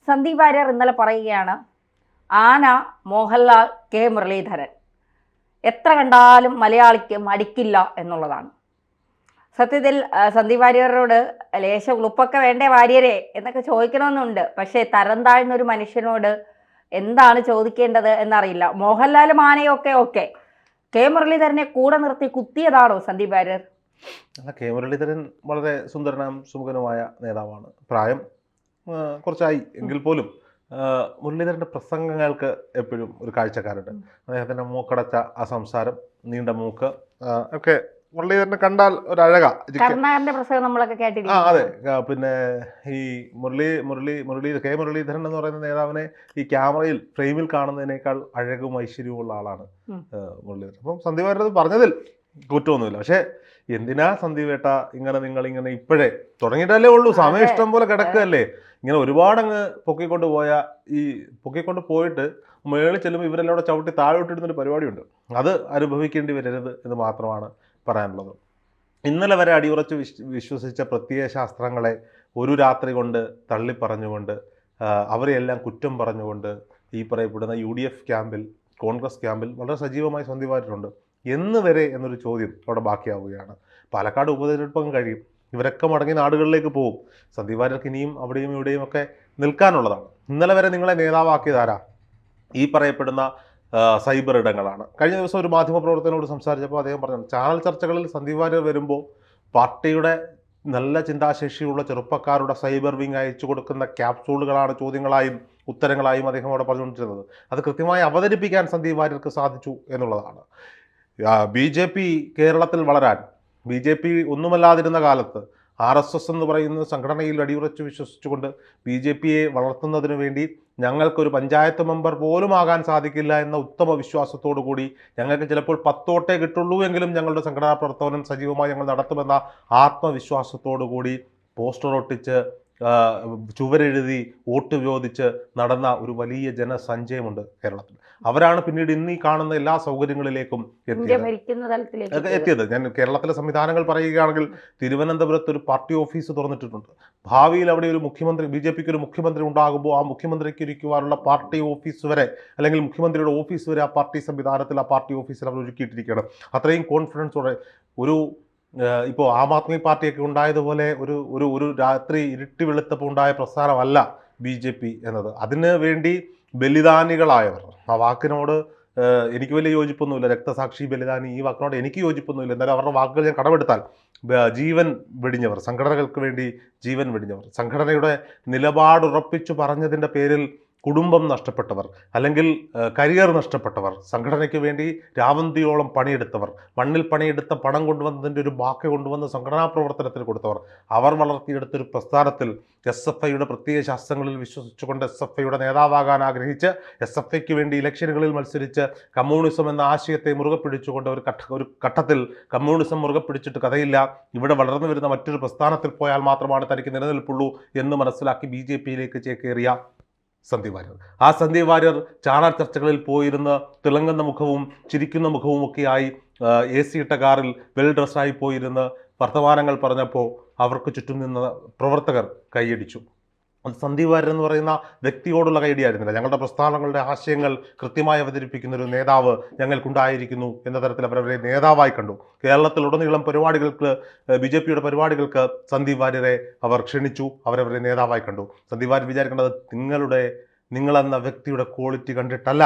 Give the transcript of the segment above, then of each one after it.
സന്ദീപ് വാര്യർ ഇന്നലെ പറയുകയാണ്, ആന മോഹൻലാൽ കെ മുരളീധരൻ എത്ര കണ്ടാലും മലയാളിക്ക് മടിക്കില്ല എന്നുള്ളതാണ്. സത്യത്തിൽ സന്ദീപ് വാര്യരോട് ലേശം ഉളുപ്പൊക്കെ വേണ്ടേ വാര്യരെ എന്നൊക്കെ ചോദിക്കണമെന്നുണ്ട്. പക്ഷേ തരം താഴ്ന്നൊരു മനുഷ്യനോട് എന്താണ് ചോദിക്കേണ്ടത് എന്നറിയില്ല. മോഹൻലാലും ആനയും ഒക്കെ കെ മുരളീധരനെ കൂടെ നിർത്തി കുത്തിയതാണോ സന്ദീപ് വാര്യർ? കെ മുരളീധരൻ വളരെ സുന്ദരനും സുമുഖനുമായ നേതാവാണ്. പ്രായം കുറച്ചായി എങ്കിൽ പോലും മുരളീധരൻ്റെ പ്രസംഗങ്ങൾക്ക് എപ്പോഴും ഒരു കാഴ്ചക്കാരുണ്ട്. അദ്ദേഹത്തിൻ്റെ മൂക്കടച്ച ആ സംസാരം, നീണ്ട മൂക്ക് ഒക്കെ മുരളീധരനെ കണ്ടാൽ ഒരു അഴക. കരുണാകരന്റെ പ്രസംഗം നമ്മളൊക്കെ കേട്ടിരിക്കും. അതെ. പിന്നെ ഈ കെ മുരളീധരൻ എന്ന് പറയുന്ന നേതാവിനെ ഈ ക്യാമറയിൽ ഫ്രെയിമിൽ കാണുന്നതിനേക്കാൾ അഴകും ഐശ്വര്യവും ആളാണ് മുരളീധരൻ. അപ്പം സന്ദീപ് വാര്യർ പറഞ്ഞതിൽ കുറ്റമൊന്നുമില്ല. പക്ഷേ എന്തിനാ സന്ദീപ് ഏട്ടാ നിങ്ങളിങ്ങനെ ഇപ്പോഴേ തുടങ്ങിയിട്ടല്ലേ ഉള്ളൂ, സമയം ഇഷ്ടം പോലെ കിടക്കുകയല്ലേ, ഇങ്ങനെ ഒരുപാടങ്ങ് പൊക്കിക്കൊണ്ട് പോയിട്ട് മേളിൽ ചെല്ലുമ്പോൾ ഇവരെല്ലാം കൂടെ ചവിട്ടി താഴോട്ടിടുന്നൊരു പരിപാടിയുണ്ട്. അത് അനുഭവിക്കേണ്ടി വരരുത് എന്ന് മാത്രമാണ് പറയാനുള്ളത്. ഇന്നലെ വരെ അടിയുറച്ച് വിശ്വസിച്ച പ്രത്യയ ശാസ്ത്രങ്ങളെ ഒരു രാത്രി കൊണ്ട് തള്ളിപ്പറഞ്ഞുകൊണ്ട് അവരെയെല്ലാം കുറ്റം പറഞ്ഞുകൊണ്ട് ഈ പറയപ്പെടുന്ന UDF ക്യാമ്പിൽ, കോൺഗ്രസ് ക്യാമ്പിൽ വളരെ സജീവമായി സന്ദീപ് വാര്യരുണ്ട്. എന്ന് വരെ എന്നൊരു ചോദ്യം അവിടെ ബാക്കിയാവുകയാണ്. പാലക്കാട് ഉപതെരഞ്ഞെടുപ്പും കഴിയും, ഇവരൊക്കെ മടങ്ങി നാടുകളിലേക്ക് പോകും. സന്ദീപ് വാര്യർക്ക് ഇനിയും അവിടെയും ഇവിടെയും ഒക്കെ നിൽക്കാനുള്ളതാണ്. ഇന്നലെ വരെ നിങ്ങളെ നേതാവാക്കിയതാരാ? ഈ പറയപ്പെടുന്ന സൈബർ ഇടങ്ങളാണ്. കഴിഞ്ഞ ദിവസം ഒരു മാധ്യമപ്രവർത്തകനോട് സംസാരിച്ചപ്പോൾ അദ്ദേഹം പറഞ്ഞു, ചാനൽ ചർച്ചകളിൽ സന്ദീപ് വാര്യർ വരുമ്പോൾ പാർട്ടിയുടെ നല്ല ചിന്താശേഷിയുള്ള ചെറുപ്പക്കാരുടെ സൈബർ വിങ് അയച്ചു കൊടുക്കുന്ന ക്യാപ്സൂളുകളാണ് ചോദ്യങ്ങളായും ഉത്തരങ്ങളായും അദ്ദേഹം അവിടെ പറഞ്ഞുകൊണ്ടിരുന്നത്. അത് കൃത്യമായി അവതരിപ്പിക്കാൻ സന്ദീപ് വാര്യർക്ക് സാധിച്ചു എന്നുള്ളതാണ്. BJP കേരളത്തിൽ വളരാൻ, BJP ഒന്നുമല്ലാതിരുന്ന കാലത്ത് RSS എന്ന് പറയുന്ന സംഘടനയിൽ അടിയുറച്ച് വിശ്വസിച്ചുകൊണ്ട് BJPയെ വളർത്തുന്നതിന് വേണ്ടി ഞങ്ങൾക്കൊരു പഞ്ചായത്ത് മെമ്പർ പോലും ആകാൻ സാധിക്കില്ല എന്ന ഉത്തമ വിശ്വാസത്തോടു കൂടി, ഞങ്ങൾക്ക് ചിലപ്പോൾ 10 വോട്ടേ കിട്ടുള്ളൂ എങ്കിലും ഞങ്ങളുടെ സംഘടനാ പ്രവർത്തനം സജീവമായി ഞങ്ങൾ നടത്തുമെന്ന ആത്മവിശ്വാസത്തോടു കൂടി പോസ്റ്റർ ഒട്ടിച്ച് ചുവരെഴുതി വോട്ട് ചോദിച്ച് നടന്ന ഒരു വലിയ ജനസഞ്ചയമുണ്ട് കേരളത്തിൽ. അവരാണ് പിന്നീട് ഇന്ന് ഈ കാണുന്ന എല്ലാ സൗകര്യങ്ങളിലേക്കും എത്തിയത്. ഞാൻ കേരളത്തിലെ സംവിധാനങ്ങൾ പറയുകയാണെങ്കിൽ തിരുവനന്തപുരത്ത് ഒരു പാർട്ടി ഓഫീസ് തുറന്നിട്ടുണ്ട്. ഭാവിയിൽ അവിടെ ഒരു മുഖ്യമന്ത്രി, BJPക്ക് ഒരു മുഖ്യമന്ത്രി ഉണ്ടാകുമ്പോൾ ആ മുഖ്യമന്ത്രിക്ക് ഇരിക്കുവാനുള്ള പാർട്ടി ഓഫീസ് വരെ, അല്ലെങ്കിൽ മുഖ്യമന്ത്രിയുടെ ഓഫീസ് വരെ ആ പാർട്ടി സംവിധാനത്തിൽ, ആ പാർട്ടി ഓഫീസിൽ അവർ ഒരുക്കിയിട്ടിരിക്കുകയാണ്. അത്രയും കോൺഫിഡൻസോടെ ഒരു ഇപ്പോൾ ആം ആദ്മി പാർട്ടിയൊക്കെ ഉണ്ടായതുപോലെ ഒരു രാത്രി ഇരുട്ടി വെളുത്തപ്പോൾ ഉണ്ടായ പ്രസ്ഥാനമല്ല BJP എന്നത്. അതിന് വേണ്ടി ബലിദാനികളായവർ, ആ വാക്കിനോട് എനിക്ക് വലിയ യോജിപ്പൊന്നുമില്ല. രക്തസാക്ഷി, ബലിദാനി, ഈ വാക്കിനോട് എനിക്ക് യോജിപ്പൊന്നുമില്ല. എന്നാലും അവരുടെ വാക്കുകൾ ഞാൻ കടമെടുത്താൽ, ജീവൻ വെടിഞ്ഞവർ, സംഘടനകൾക്ക് വേണ്ടി ജീവൻ വെടിഞ്ഞവർ, സംഘടനയുടെ നിലപാടുറപ്പിച്ചു പറഞ്ഞതിൻ്റെ പേരിൽ കുടുംബം നഷ്ടപ്പെട്ടവർ, അല്ലെങ്കിൽ കരിയർ നഷ്ടപ്പെട്ടവർ, സംഘടനയ്ക്ക് വേണ്ടി രാവന്തിയോളം പണിയെടുത്തവർ, മണ്ണിൽ പണിയെടുത്ത പണം കൊണ്ടുവന്നതിൻ്റെ ഒരു ബാക്കി കൊണ്ടുവന്ന് സംഘടനാ പ്രവർത്തനത്തിന് കൊടുത്തവർ, അവർ വളർത്തിയെടുത്തൊരു പ്രസ്ഥാനത്തിൽ SFIയുടെ പ്രത്യയ ശാസ്ത്രങ്ങളിൽ വിശ്വസിച്ചുകൊണ്ട് SFIയുടെ നേതാവാകാൻ ആഗ്രഹിച്ച് SFIക്ക് വേണ്ടി ഇലക്ഷനുകളിൽ മത്സരിച്ച് കമ്മ്യൂണിസം എന്ന ആശയത്തെ മുറുകെ പിടിച്ചുകൊണ്ട് ഒരു ഘട്ടത്തിൽ കമ്മ്യൂണിസം മുറുകെ പിടിച്ചിട്ട് കഥയില്ല, ഇവിടെ വളർന്നു വരുന്ന മറ്റൊരു പ്രസ്ഥാനത്തിൽ പോയാൽ മാത്രമാണ് തനിക്ക് നിലനിൽപ്പുള്ളൂ എന്ന് മനസ്സിലാക്കി BJPയിലേക്ക് ചേക്കേറിയ സന്ദീപ് വാര്യർ. ആ സന്ദീപ് വാര്യർ ചാനൽ ചർച്ചകളിൽ പോയിരുന്ന് തിളങ്ങുന്ന മുഖവും ചിരിക്കുന്ന മുഖവും ഒക്കെയായി AC ഇട്ട കാറിൽ വെൽ ഡ്രസ്സായി പോയിരുന്ന് വർത്തമാനങ്ങൾ പറഞ്ഞപ്പോൾ അവർക്ക് ചുറ്റും നിന്ന പ്രവർത്തകർ കൈയടിച്ചു. അത് സന്ദീപ് വാര്യർ എന്ന് പറയുന്ന വ്യക്തിയോടുള്ള കൈയടിയായിരുന്നില്ല. ഞങ്ങളുടെ പ്രസ്ഥാനങ്ങളുടെ ആശയങ്ങൾ കൃത്യമായി അവതരിപ്പിക്കുന്ന ഒരു നേതാവ് ഞങ്ങൾക്കുണ്ടായിരിക്കുന്നു എന്ന തരത്തിൽ അവരവരെ നേതാവായി കണ്ടു. കേരളത്തിലുടനീളം പരിപാടികൾക്ക്, BJPയുടെ പരിപാടികൾക്ക് സന്ദീപ് വാര്യരെ അവർ ക്ഷണിച്ചു, അവരവരെ നേതാവായി കണ്ടു. സന്ദീപ് വാര്യർ വിചാരിക്കേണ്ടത് നിങ്ങളെന്ന വ്യക്തിയുടെ ക്വാളിറ്റി കണ്ടിട്ടല്ല,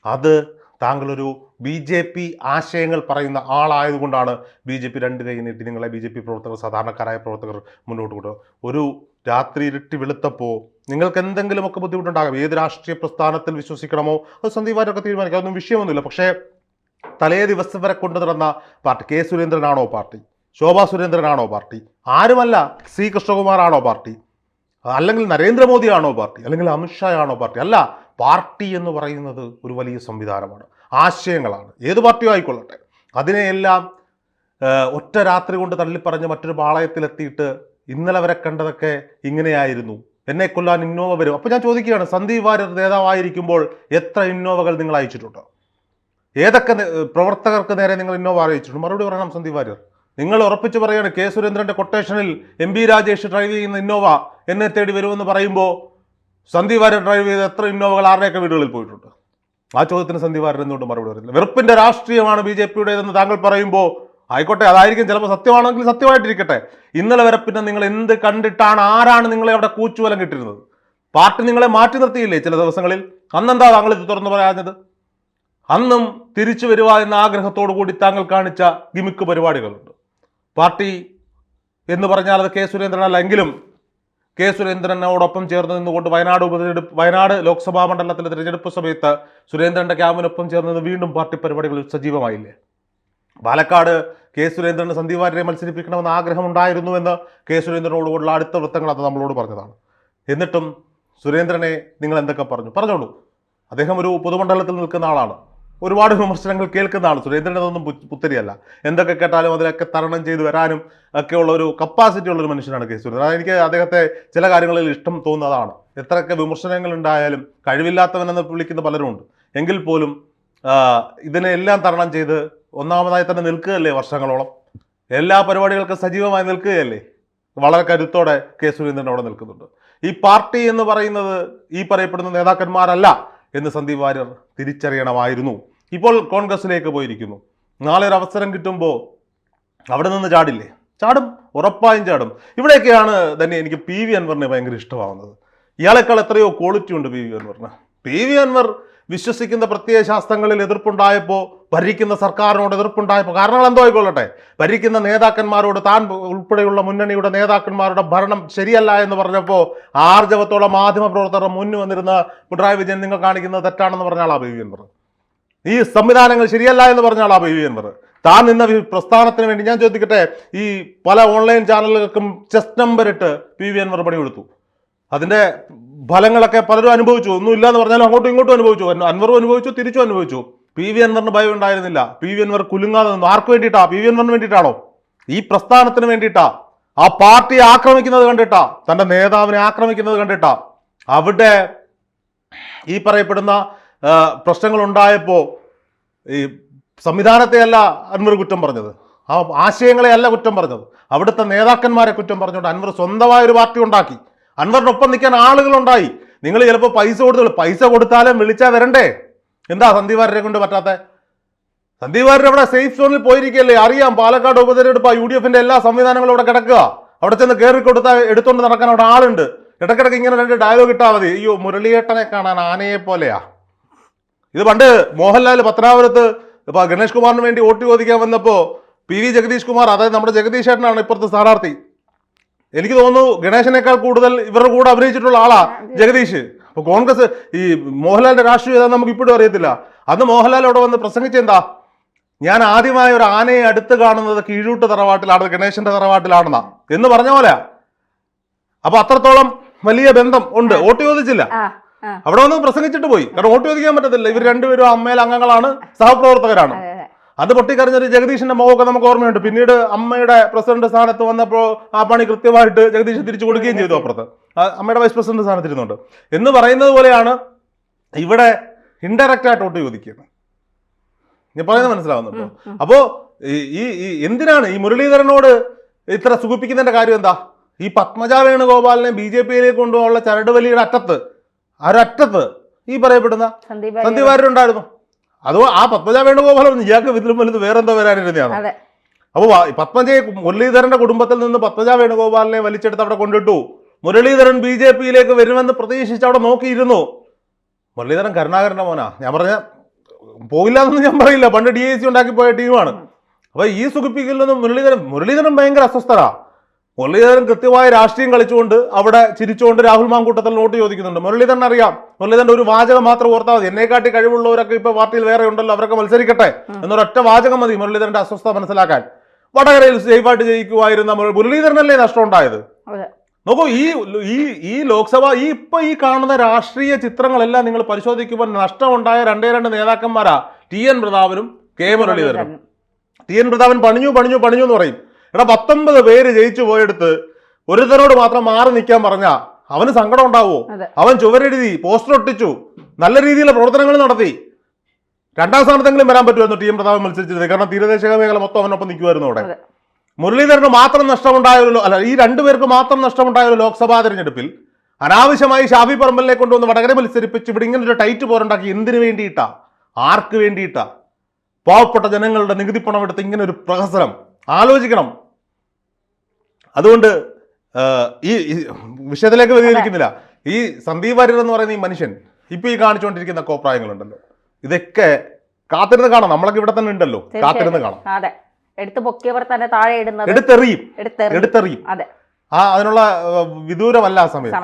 അത് താങ്കളൊരു BJP ആശയങ്ങൾ പറയുന്ന ആളായതുകൊണ്ടാണ് BJP 2 കൈ നീട്ടി നിങ്ങളെ BJP പ്രവർത്തകർ, സാധാരണക്കാരായ പ്രവർത്തകർ മുന്നോട്ട് കൊണ്ടുപോകും. ഒരു രാത്രി ഇരുട്ടി വെളുത്തപ്പോൾ നിങ്ങൾക്ക് എന്തെങ്കിലുമൊക്കെ ബുദ്ധിമുട്ടുണ്ടാകാം. ഏത് രാഷ്ട്രീയ പ്രസ്ഥാനത്തിൽ വിശ്വസിക്കണമോ അത് സന്ദീപ് വാര്യരൊക്കെ തീരുമാനിക്കാം, അതൊന്നും വിഷയമൊന്നുമില്ല. പക്ഷേ തലേ ദിവസം വരെ കൊണ്ടു നടന്ന പാർട്ടി K സുരേന്ദ്രനാണോ പാർട്ടി? ശോഭാ സുരേന്ദ്രനാണോ പാർട്ടി? ആരുമല്ല. C കൃഷ്ണകുമാറാണോ പാർട്ടി? അല്ലെങ്കിൽ നരേന്ദ്രമോദിയാണോ പാർട്ടി? അല്ലെങ്കിൽ അമിത്ഷാ ആണോ പാർട്ടി? അല്ല. പാർട്ടി എന്ന് പറയുന്നത് ഒരു വലിയ സംവിധാനമാണ്, ആശയങ്ങളാണ്. ഏത് പാർട്ടിയോ ആയിക്കൊള്ളട്ടെ, അതിനെയെല്ലാം ഒറ്റ രാത്രി കൊണ്ട് തള്ളിപ്പറഞ്ഞ് മറ്റൊരു പാളയത്തിലെത്തിയിട്ട് ഇന്നലെ വരെ കണ്ടതൊക്കെ ഇങ്ങനെയായിരുന്നു, എന്നെ കൊല്ലാൻ ഇന്നോവ വരും. അപ്പോൾ ഞാൻ ചോദിക്കുകയാണ്, സന്ദീപ് വാര്യർ നേതാവായിരിക്കുമ്പോൾ എത്ര ഇന്നോവകൾ നിങ്ങൾ അയച്ചിട്ടുണ്ട്? ഏതൊക്കെ പ്രവർത്തകർക്ക് നേരെ നിങ്ങൾ ഇന്നോവ അയച്ചിട്ടുണ്ട്? മറുപടി പറയണം സന്ദീപ് വാര്യർ. നിങ്ങൾ ഉറപ്പിച്ച് പറയുകയാണ് K സുരേന്ദ്രൻ്റെ കൊട്ടേഷനിൽ MP രാജേഷ് ഡ്രൈവ് ചെയ്യുന്ന ഇന്നോവ എന്നെ തേടി വരുമെന്ന് പറയുമ്പോൾ സന്ദീപ് വാര്യർ ഡ്രൈവ് ചെയ്ത് എത്ര ഇന്നോവകൾ ആരുടെയൊക്കെ വീടുകളിൽ പോയിട്ടുണ്ട്? ആ ചോദ്യത്തിന് സന്ദീപ് വാര്യർ എന്തുകൊണ്ട് മറുപടി പറയുന്നില്ല? വെറുപ്പിന്റെ രാഷ്ട്രീയമാണ് BJPയുടേതെന്ന് താങ്കൾ പറയുമ്പോൾ ആയിക്കോട്ടെ, അതായിരിക്കും ചിലപ്പോൾ സത്യമാണെങ്കിൽ സത്യമായിട്ടിരിക്കട്ടെ. ഇന്നലെ വരെ പിന്നെ നിങ്ങൾ എന്ത് കണ്ടിട്ടാണ്, ആരാണ് നിങ്ങളെ അവിടെ കൂച്ചുവലം കിട്ടിയിരുന്നത്? പാർട്ടി നിങ്ങളെ മാറ്റി നിർത്തിയില്ലേ ചില ദിവസങ്ങളിൽ? അന്നെന്താ താങ്കൾ ഇത് തുറന്നു പറയാഞ്ഞത്? അന്നും തിരിച്ചു വരിക എന്ന ആഗ്രഹത്തോടു കൂടി താങ്കൾ കാണിച്ച ഗിമിക്ക് പരിപാടികളുണ്ട്. പാർട്ടി എന്ന് പറഞ്ഞാൽ അത് കെ സുരേന്ദ്രനല്ല എങ്കിലും കെ സുരേന്ദ്രനോടൊപ്പം ചേർന്ന് നിന്നുകൊണ്ട് വയനാട് ലോക്സഭാ മണ്ഡലത്തിലെ തിരഞ്ഞെടുപ്പ് സമയത്ത് സുരേന്ദ്രന്റെ ക്യാമ്പിനൊപ്പം ചേർന്ന് വീണ്ടും പാർട്ടി പരിപാടികളിൽ സജീവമായില്ലേ? പാലക്കാട് കെ സുരേന്ദ്രന് സന്ദീപ് വാര്യരെ മത്സരിപ്പിക്കണമെന്ന് ആഗ്രഹമുണ്ടായിരുന്നുവെന്ന് കെ സുരേന്ദ്രനോടുകൂടുള്ള അടുത്ത വൃത്തങ്ങൾ അത് നമ്മളോട് പറഞ്ഞതാണ്. എന്നിട്ടും സുരേന്ദ്രനെ നിങ്ങൾ എന്തൊക്കെ പറഞ്ഞോളൂ. അദ്ദേഹം ഒരു പൊതുമണ്ഡലത്തിൽ നിൽക്കുന്ന ആളാണ്, ഒരുപാട് വിമർശനങ്ങൾ കേൾക്കുന്ന ആൾ. സുരേന്ദ്രനതൊന്നും പുത്തരിയല്ല. എന്തൊക്കെ കേട്ടാലും അതിലൊക്കെ തരണം ചെയ്ത് വരാനും ഒക്കെയുള്ള ഒരു കപ്പാസിറ്റി ഉള്ളൊരു മനുഷ്യനാണ് കെ സുരേന്ദ്രൻ. എനിക്ക് അദ്ദേഹത്തെ ചില കാര്യങ്ങളിൽ ഇഷ്ടം തോന്നുന്നതാണ്. എത്രയൊക്കെ വിമർശനങ്ങൾ ഉണ്ടായാലും കഴിവില്ലാത്തവനെന്ന് വിളിക്കുന്ന പലരുമുണ്ട്. എങ്കിൽ പോലും ഇതിനെല്ലാം തരണം ചെയ്ത് ഒന്നാമതായി തന്നെ നിൽക്കുകയല്ലേ വർഷങ്ങളോളം. എല്ലാ പരിപാടികൾക്കും സജീവമായി നിൽക്കുകയല്ലേ. വളരെ കരുത്തോടെ കെ സുരേന്ദ്രൻ അവിടെ നിൽക്കുന്നുണ്ട്. ഈ പാർട്ടി എന്ന് പറയുന്നത് ഈ പറയപ്പെടുന്ന നേതാക്കന്മാരല്ല എന്ന് സന്ദീപ് വാര്യർ തിരിച്ചറിയണമായിരുന്നു. ഇപ്പോൾ കോൺഗ്രസിലേക്ക് പോയിരിക്കുന്നു. നാളെ ഒരു അവസരം കിട്ടുമ്പോൾ അവിടെ നിന്ന് ചാടില്ലേ? ചാടും, ഉറപ്പായും ചാടും. ഇവിടെയൊക്കെയാണ് തന്നെ എനിക്ക് PV അൻവറിനെ ഭയങ്കര ഇഷ്ടമാവുന്നത്. ഇയാളെക്കാൾ എത്രയോ ക്വാളിറ്റി ഉണ്ട് PV അൻവറിന്. PV അൻവർ വിശ്വസിക്കുന്ന പ്രത്യയശാസ്ത്രങ്ങളിൽ എതിർപ്പുണ്ടായപ്പോൾ, ഭരിക്കുന്ന സർക്കാരിനോട് എതിർപ്പുണ്ടായപ്പോൾ, കാരണങ്ങൾ എന്തോ ആയിക്കൊള്ളട്ടെ, ഭരിക്കുന്ന നേതാക്കന്മാരോട് താൻ ഉൾപ്പെടെയുള്ള മുന്നണിയുടെ നേതാക്കന്മാരുടെ ഭരണം ശരിയല്ല എന്ന് പറഞ്ഞപ്പോൾ ആർജവത്തോടെ മാധ്യമപ്രവർത്തകർ മുന്നിൽ വന്നിരുന്ന പിണറായി വിജയൻ നിങ്ങൾ കാണിക്കുന്നത് തെറ്റാണെന്ന് പറഞ്ഞ ആളാ PV അൻവർ. ഈ സംവിധാനങ്ങൾ ശരിയല്ല എന്ന് പറഞ്ഞ ആളാ PV അൻവർ. താൻ നിന്ന പ്രസ്ഥാനത്തിന് വേണ്ടി ഞാൻ ചോദിക്കട്ടെ, ഈ പല ഓൺലൈൻ ചാനലുകൾക്കും ചെസ്റ്റ് നമ്പർ ഇട്ട് PV അൻവർ പണിയെടുത്തു. അതിൻ്റെ ഫലങ്ങളൊക്കെ പലരും അനുഭവിച്ചു. ഒന്നുമില്ല എന്ന് പറഞ്ഞാലും അങ്ങോട്ടും ഇങ്ങോട്ടും അനുഭവിച്ചു. അൻവറും അനുഭവിച്ചു, തിരിച്ചും അനുഭവിച്ചു. PV അൻവറിന് ഭയം ഉണ്ടായിരുന്നില്ല. PV അൻവർ കുലുങ്ങാതെ നിന്നു. ആർക്ക് വേണ്ടിയിട്ടാ? PV അൻവറിന് വേണ്ടിയിട്ടാണോ? ഈ പ്രസ്ഥാനത്തിന് വേണ്ടിയിട്ടാ. ആ പാർട്ടിയെ ആക്രമിക്കുന്നത് കണ്ടിട്ടാ, തൻ്റെ നേതാവിനെ ആക്രമിക്കുന്നത് കണ്ടിട്ടാ. അവിടെ ഈ പറയപ്പെടുന്ന പ്രശ്നങ്ങൾ ഉണ്ടായപ്പോൾ ഈ സംവിധാനത്തെയല്ല അൻവർ കുറ്റം പറഞ്ഞത്, ആ ആശയങ്ങളെയല്ല കുറ്റം പറഞ്ഞത്, അവിടുത്തെ നേതാക്കന്മാരെ കുറ്റം പറഞ്ഞുകൊണ്ട് അൻവർ സ്വന്തമായൊരു പാർട്ടി ഉണ്ടാക്കി. അൻവറിനൊപ്പം നിൽക്കാൻ ആളുകളുണ്ടായി. നിങ്ങൾ ചിലപ്പോൾ പൈസ കൊടുത്താലും വിളിച്ചാൽ വരണ്ടേ? എന്താ സന്ദീപ് വാര്യരെ കൊണ്ട് പറ്റാത്ത? സന്ദീപ് വാര്യർ അവിടെ സേഫ് സോണിൽ പോയിരിക്കുകയല്ലേ? അറിയാം, പാലക്കാട് ഉപതെരഞ്ഞെടുപ്പ് UDFന്റെ എല്ലാ സംവിധാനങ്ങളും അവിടെ കിടക്കുക. അവിടെ ചെന്ന് കയറി കൊടുത്താൽ എടുത്തുകൊണ്ട് നടക്കാൻ അവിടെ ആളുണ്ട്. ഇടയ്ക്കിടയ്ക്ക് ഇങ്ങനെ 2 ഡയലോഗ് ഇട്ടാൽ മതി. അയ്യോ, മുരളിയേട്ടനെ കാണാൻ ആനയെ പോലെയാ. ഇത് പണ്ട് മോഹൻലാൽ പത്തനാപുരത്ത് ഗണേഷ് കുമാറിന് വേണ്ടി വോട്ട് ചോദിക്കാൻ വന്നപ്പോൾ PV ജഗദീഷ് കുമാർ, അതായത് നമ്മുടെ ജഗദീഷ് ചേട്ടനാണ് ഇപ്പുറത്തെ സ്ഥാനാർത്ഥി. എനിക്ക് തോന്നുന്നു ഗണേശനേക്കാൾ കൂടുതൽ ഇവരുടെ കൂടെ അഭിനയിച്ചിട്ടുള്ള ആളാ ജഗദീഷ്. അപ്പൊ കോൺഗ്രസ് ഈ മോഹൻലാലിന്റെ രാഷ്ട്രീയം ഏതാണെന്ന് നമുക്ക് ഇപ്പോഴും അറിയത്തില്ല. അന്ന് മോഹൻലാൽ അവിടെ വന്ന് പ്രസംഗിച്ചെന്താ, ഞാൻ ആദ്യമായ ഒരു ആനയെ അടുത്ത് കാണുന്നത് കീഴൂട്ട് തറവാട്ടിലാണ്, ഗണേശന്റെ തറവാട്ടിലാണെന്നാ എന്ന് പറഞ്ഞ പോലെ. അപ്പൊ അത്രത്തോളം വലിയ ബന്ധം ഉണ്ട്. വോട്ട് ചോദിച്ചില്ല, അവിടെ വന്ന് പ്രസംഗിച്ചിട്ട് പോയി. കാരണം വോട്ട് ചോദിക്കാൻ പറ്റത്തില്ല. ഇവർ രണ്ടുപേരും അമ്മയിലെ അംഗങ്ങളാണ്, സഹപ്രവർത്തകരാണ്. അത് പൊട്ടിക്കറിഞ്ഞൊരു ജഗദീഷിന്റെ മുഖമൊക്കെ നമുക്ക് ഓർമ്മയുണ്ട്. പിന്നീട് അമ്മയുടെ പ്രസിഡന്റ് സ്ഥാനത്ത് വന്നപ്പോൾ ആ പണി കൃത്യമായിട്ട് ജഗദീഷ് തിരിച്ചു കൊടുക്കുകയും ചെയ്തു. അപ്പുറത്ത് അമ്മയുടെ വൈസ് പ്രസിഡന്റ് സ്ഥാനത്തിരുന്നുണ്ട്. എന്ന് പറയുന്നത് പോലെയാണ് ഇവിടെ ഇൻഡയറക്റ്റ് ആയിട്ട് വോട്ട് ചോദിക്കുന്നത്. ഞാൻ പറയുന്നത് മനസ്സിലാവുന്നുണ്ടോ? അപ്പോ ഈ എന്തിനാണ് ഈ മുരളീധരനോട് ഇത്ര സുഖിപ്പിക്കുന്നതിന്റെ കാര്യം എന്താ? ഈ പത്മജ വേണുഗോപാലിനെ BJPയിലേക്ക് കൊണ്ടുപോകാനുള്ള ചരടുവലിയുടെ അറ്റത്ത് ഈ പറയപ്പെടുന്ന സന്ദീപ് വാര്യർ ഉണ്ടായിരുന്നു. അതോ ആ പത്മജ വേണുഗോപാലൻ ഇയാൾക്ക് ഇതിലും വലുത് വേറെന്തോ വരാനിരുന്നതാണ്. അപ്പോൾ പത്മജയെ മുരളീധരന്റെ കുടുംബത്തിൽ നിന്ന് പത്മജ വേണുഗോപാലിനെ വലിച്ചെടുത്ത് അവിടെ കൊണ്ടിട്ടു. മുരളീധരൻ BJPയിലേക്ക് വരുമെന്ന് പ്രതീക്ഷിച്ച് അവിടെ നോക്കിയിരുന്നു. മുരളീധരൻ കരുണാകരന്റെ മോനാ. ഞാൻ പറഞ്ഞ പോയില്ല എന്നൊന്നും ഞാൻ പറയില്ല. പണ്ട് DIC ഉണ്ടാക്കി പോയ ടീമാണ്. അപ്പൊ ഈ സുഖിപ്പിക്കലൊന്നും മുരളീധരൻ ഭയങ്കര അസ്വസ്ഥരാ. മുരളീധരൻ കൃത്യമായ രാഷ്ട്രീയം കളിച്ചുകൊണ്ട് അവിടെ ചിരിച്ചുകൊണ്ട് രാഹുൽ മാങ്കൂട്ടത്തിൽ വോട്ട് ചോദിക്കുന്നുണ്ട്. മുരളീധരൻ അറിയാം, മുരളീധരൻ ഒരു വാചകം മാത്രം ഓർത്താൽ മതി, എന്നെക്കാട്ടി കഴിവുള്ളവരൊക്കെ ഇപ്പൊ പാർട്ടിയിൽ വേറെ ഉണ്ടല്ലോ, അവരൊക്കെ മത്സരിക്കട്ടെ എന്നൊരൊറ്റ വാചകം മതി മുരളീധരന്റെ അസ്വസ്ഥത മനസ്സിലാക്കാൻ. വടകരയിൽ സേഫായിട്ട് ജയിക്കുമായിരുന്ന മുരളീധരനല്ലേ നഷ്ടം ഉണ്ടായത്? നോക്കൂ, ഈ ലോക്സഭ ഈ കാണുന്ന രാഷ്ട്രീയ ചിത്രങ്ങളെല്ലാം നിങ്ങൾ പരിശോധിക്കുമ്പോൾ നഷ്ടമുണ്ടായ 2 നേതാക്കന്മാരാ TN പ്രതാപനും K മുരളീധരനും. TN പ്രതാപൻ പണിഞ്ഞു എന്ന് പറയും. എടാ, 19 പേര് ജയിച്ചു പോയെടുത്ത് ഒരുത്തനോട് മാത്രം മാറി നിൽക്കാൻ പറഞ്ഞാ അവന് സങ്കടം ഉണ്ടാവുമോ? അവൻ ചുവരെഴുതി, പോസ്റ്റർ ഒട്ടിച്ചു, നല്ല രീതിയിലുള്ള പ്രവർത്തനങ്ങൾ നടത്തി. 2ാം സ്ഥാനത്തെങ്കിലും വരാൻ പറ്റുമായിരുന്നു TN പ്രതാപൻ മത്സരിച്ചിരുന്നത്. കാരണം തീരദേശ മേഖല മൊത്തം അവനൊപ്പം നിൽക്കുമായിരുന്നു അവിടെ. മുരളീധരന് മാത്രം നഷ്ടമുണ്ടായ ഈ 2 പേർക്ക് മാത്രം നഷ്ടമുണ്ടായ ഒരു ലോക്സഭാ തെരഞ്ഞെടുപ്പിൽ അനാവശ്യമായി ഷാഫി പറമ്പലിനെ കൊണ്ടുവന്ന് വടകര മത്സരിപ്പിച്ച് ഇവിടെ ഇങ്ങനെ ഒരു ടൈറ്റ് പോരുണ്ടാക്കി എന്തിനു വേണ്ടിയിട്ടാ? ആർക്ക് വേണ്ടിയിട്ടാ? പാവപ്പെട്ട ജനങ്ങളുടെ നികുതി പണം എടുത്ത് ഇങ്ങനെ ഒരു പ്രഹസനം ആലോചിക്കണം. അതുകൊണ്ട് ഈ വിഷയത്തിലേക്ക് വ്യതിചലിക്കുന്നില്ല. ഈ സന്ദീപ് വാര്യർ എന്ന് പറയുന്ന ഈ മനുഷ്യൻ ഇപ്പൊ ഈ കാണിച്ചുകൊണ്ടിരിക്കുന്ന കോപ്രായങ്ങളുണ്ടല്ലോ, ഇതൊക്കെ കാത്തിരുന്ന് കാണാം. നമ്മളൊക്കെ ഇവിടെ തന്നെ ഉണ്ടല്ലോ, കാത്തിരുന്ന് കാണാം. അതെ, എടുത്ത് പൊക്കിയവർ തന്നെ താഴെ ഇടുന്നത് എടുത്തെറിയും. അതെ, അതിനുള്ള വിദൂരമല്ല സമയം.